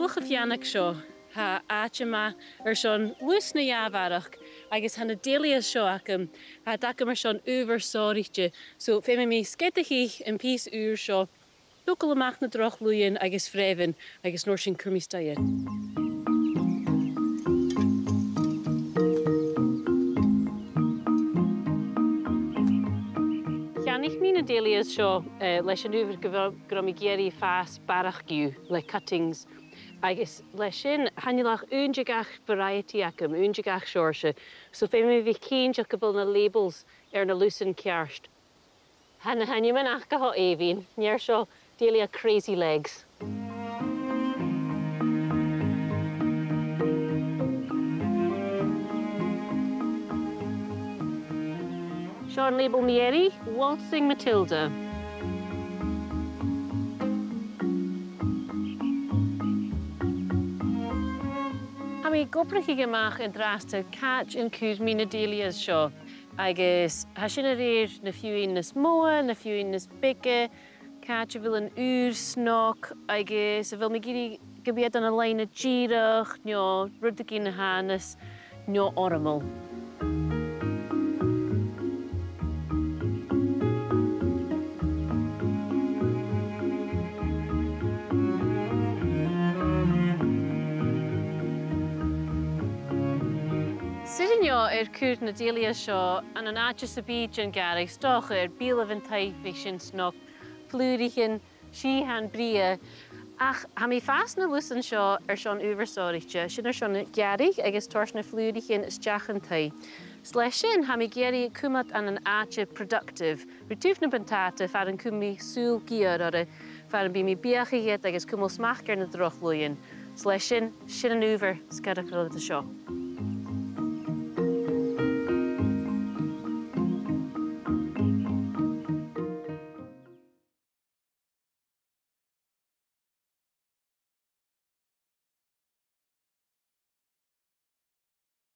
Dúcha fiannach seo ha áte ma sean luas na jaabharach agus hanna Dahlias seo acham ha dacha mar sean uver sóirite. So fé mé skeitaí an pís úr seo dúcail amach na droch luúin agus fréimhin agus nóir sin curmístaid. Cheannaigh mí na Dahlias seo leis an uver go mí géirí fás barachgiú le cuttings. Agus leis sin hannealach úndeagach variety acham, úndeagach seirse. So fé mé bhí cíneach go bhfuil na labels ar na lúsan cearst. Hanna hanneaman ach go éhín, níor seo Dahlia crazy legs. Seo an label Mhàiri, Waltzing Matilda. Mí gopraigh amach an drasta catch an cúd mí na Dahlias seo. Agus ha sin a réir na fiúin nas móa, na fiúin nas bige, catch a bhfuil an úr snoc, agus a bhfuil mé gíri gobiad an àlainn na díirech, nó rudagí na hánas, nó ormal. Cúd na Dahlias seo an áte sa bíd an garrig stocha bíal an taith sin snoc, flúrichin, síhan bria. Ach, ha mí fás na lusan seo seán uversóirite, sin seán garrig agus tuairs na flúrichin isteach an taith. Leis sin ha mí géirí cumat an áte productive, rutúf na bantata fear an cumí súl giar ar fear an bí mí biachaighet agus cumol smachgar na droch luúin. Leis sin an uver scarach a seo.